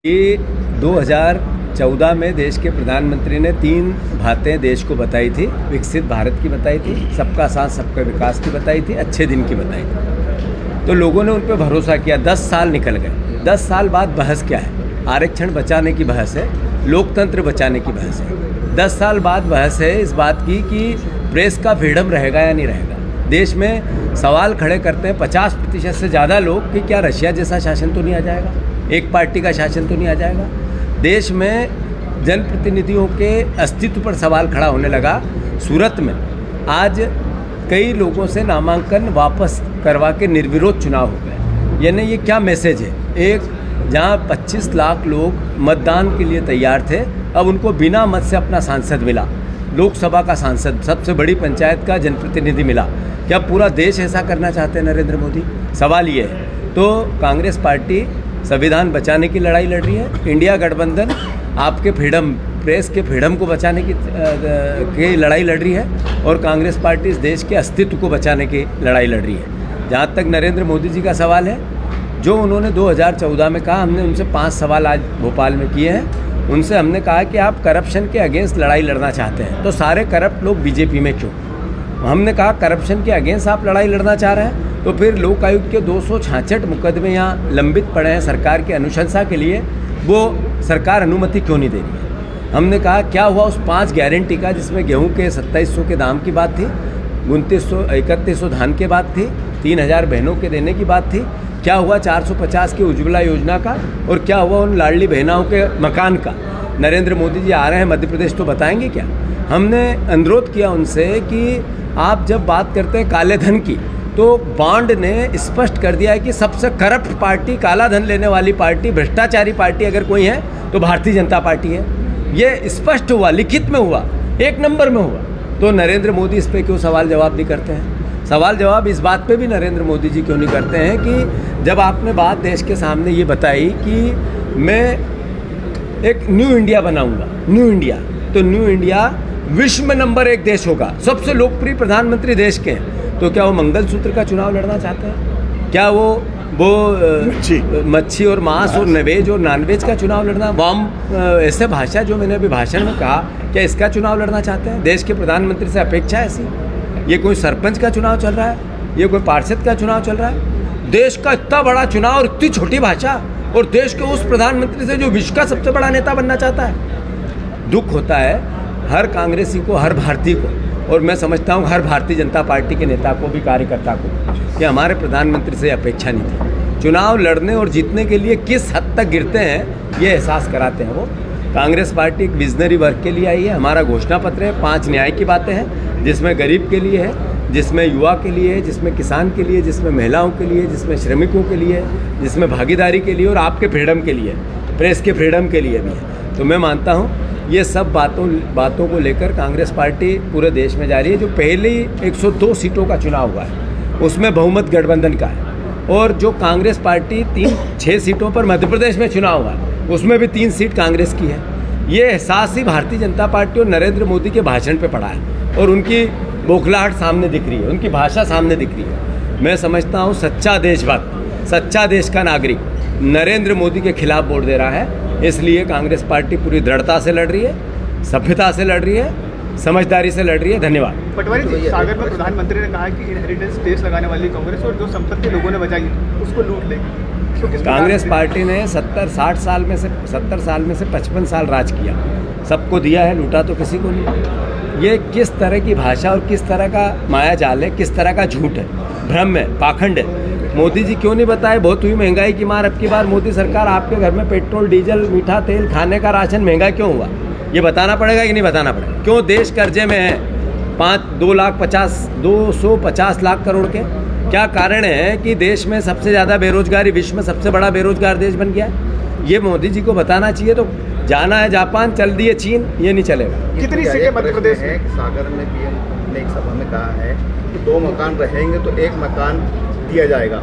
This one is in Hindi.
ये 2014 में देश के प्रधानमंत्री ने 3 बातें देश को बताई थी। विकसित भारत की बताई थी, सबका साथ सबका विकास की बताई थी, अच्छे दिन की बताई थी। तो लोगों ने उन पर भरोसा किया। 10 साल निकल गए। 10 साल बाद बहस क्या है? आरक्षण बचाने की बहस है, लोकतंत्र बचाने की बहस है। 10 साल बाद बहस है इस बात की कि प्रेस का फ्रीडम रहेगा या नहीं रहेगा। देश में सवाल खड़े करते हैं 50% से ज़्यादा लोग कि क्या रशिया जैसा शासन तो नहीं आ जाएगा, एक पार्टी का शासन तो नहीं आ जाएगा। देश में जनप्रतिनिधियों के अस्तित्व पर सवाल खड़ा होने लगा। सूरत में आज कई लोगों से नामांकन वापस करवा के निर्विरोध चुनाव हो गए। यानी ये क्या मैसेज है? एक जहाँ 25 लाख लोग मतदान के लिए तैयार थे, अब उनको बिना मत से अपना सांसद मिला, लोकसभा का सांसद, सबसे बड़ी पंचायत का जनप्रतिनिधि मिला। क्या पूरा देश ऐसा करना चाहते हैं नरेंद्र मोदी? सवाल ये है। तो कांग्रेस पार्टी संविधान बचाने की लड़ाई लड़ रही है, इंडिया गठबंधन आपके फ्रीडम, प्रेस के फ्रीडम को बचाने की लड़ाई लड़ रही है, और कांग्रेस पार्टी इस देश के अस्तित्व को बचाने की लड़ाई लड़ रही है। जहाँ तक नरेंद्र मोदी जी का सवाल है, जो उन्होंने 2014 में कहा, हमने उनसे 5 सवाल आज भोपाल में किए हैं। उनसे हमने कहा कि आप करप्शन के अगेंस्ट लड़ाई लड़ना चाहते हैं तो सारे करप्ट लोग बीजेपी में क्यों? हमने कहा करप्शन के अगेंस्ट आप लड़ाई लड़ना चाह रहे हैं तो फिर लोक आयुक्त के 266 मुकदमे यहाँ लंबित पड़े हैं सरकार की अनुशंसा के लिए, वो सरकार अनुमति क्यों नहीं दे रही है? हमने कहा क्या हुआ उस 5 गारंटी का, जिसमें गेहूं के 2700 के दाम की बात थी, 3100 धान के बात थी, 3000 बहनों के देने की बात थी, क्या हुआ 450 की उज्ज्वला योजना का, और क्या हुआ उन लाडली बहनाओं के मकान का? नरेंद्र मोदी जी आ रहे हैं मध्य प्रदेश तो बताएंगे क्या? हमने अनुरोध किया उनसे कि आप जब बात करते हैं काले धन की, तो बॉन्ड ने स्पष्ट कर दिया है कि सबसे करप्ट पार्टी, काला धन लेने वाली पार्टी, भ्रष्टाचारी पार्टी अगर कोई है तो भारतीय जनता पार्टी है। ये स्पष्ट हुआ, लिखित में हुआ, 1 नंबर में हुआ। तो नरेंद्र मोदी इस पे क्यों सवाल जवाब नहीं करते हैं? सवाल जवाब इस बात पे भी नरेंद्र मोदी जी क्यों नहीं करते हैं कि जब आपने बात देश के सामने ये बताई कि मैं एक न्यू इंडिया बनाऊंगा, न्यू इंडिया, तो न्यू इंडिया विश्व में नंबर 1 देश होगा, सबसे लोकप्रिय प्रधानमंत्री देश के हैं, तो क्या वो मंगलसूत्र का चुनाव लड़ना चाहते हैं? क्या वो मच्छी और मांस और वेज और नॉनवेज का चुनाव लड़ना, वाम ऐसे भाषा जो मैंने अभी भाषण में कहा, क्या इसका चुनाव लड़ना चाहते हैं? देश के प्रधानमंत्री से अपेक्षा ऐसी? ये कोई सरपंच का चुनाव चल रहा है, ये कोई पार्षद का चुनाव चल रहा है? देश का इतना बड़ा चुनाव और इतनी छोटी भाषा, और देश के उस प्रधानमंत्री से जो विश्व का सबसे बड़ा नेता बनना चाहता है। दुख होता है हर कांग्रेसी को, हर भारतीय को, और मैं समझता हूँ हर भारतीय जनता पार्टी के नेता को भी, कार्यकर्ता को, कि हमारे प्रधानमंत्री से अपेक्षा नहीं थी। चुनाव लड़ने और जीतने के लिए किस हद तक गिरते हैं ये एहसास कराते हैं वो। कांग्रेस पार्टी एक विजनरी वर्क के लिए आई है। हमारा घोषणा पत्र है, 5 न्याय की बातें हैं, जिसमें गरीब के लिए है, जिसमें युवा के लिए है, जिसमें किसान के लिए, जिसमें महिलाओं के लिए, जिसमें श्रमिकों के लिए, जिसमें भागीदारी के लिए, और आपके फ्रीडम के लिए, प्रेस के फ्रीडम के लिए भी है। तो मैं मानता हूँ ये सब बातों को लेकर कांग्रेस पार्टी पूरे देश में जा रही है। जो पहले 102 सीटों का चुनाव हुआ है उसमें बहुमत गठबंधन का है, और जो कांग्रेस पार्टी 6 सीटों पर मध्य प्रदेश में चुनाव हुआ है उसमें भी 3 सीट कांग्रेस की है। ये एहसास ही भारतीय जनता पार्टी और नरेंद्र मोदी के भाषण पे पड़ा है, और उनकी बौखलाहट सामने दिख रही है, उनकी भाषा सामने दिख रही है। मैं समझता हूँ सच्चा देशभक्त, सच्चा देश का नागरिक नरेंद्र मोदी के खिलाफ वोट दे रहा है। इसलिए कांग्रेस पार्टी पूरी दृढ़ता से लड़ रही है, सभ्यता से लड़ रही है, समझदारी से लड़ रही है। धन्यवाद। पटवारी जी, सागर में प्रधानमंत्री ने कहा कि इनहेरिटेंस टैक्स लगाने वाली कांग्रेस और जो संपत्ति लोगों ने बचाई उसको लूट लेगी। तो कांग्रेस पार्टी ने 70 साल में से 55 साल राज किया, सबको दिया है, लूटा तो किसी को नहीं। ये किस तरह की भाषा और किस तरह का माया जाल है, किस तरह का झूठ है, भ्रम है, पाखंड है। मोदी जी क्यों नहीं बताए? बहुत हुई महंगाई की मार, अब की बार मोदी सरकार आपके घर में पेट्रोल, डीजल, मीठा तेल, खाने का राशन महंगा क्यों हुआ? ये बताना पड़ेगा कि नहीं बताना पड़ेगा? क्यों देश कर्जे में है 250 लाख करोड़ के? क्या कारण है कि देश में सबसे ज़्यादा बेरोजगारी, विश्व में सबसे बड़ा बेरोजगार देश बन गया है? ये मोदी जी को बताना चाहिए। तो जाना है जापान, चल दिए चीन, ये नहीं चलेगा। कितनी सीटें मध्य प्रदेश में? सागर में पीएम ने एक सभा में कहा है कि 2 मकान रहेंगे तो 1 मकान दिया जाएगा।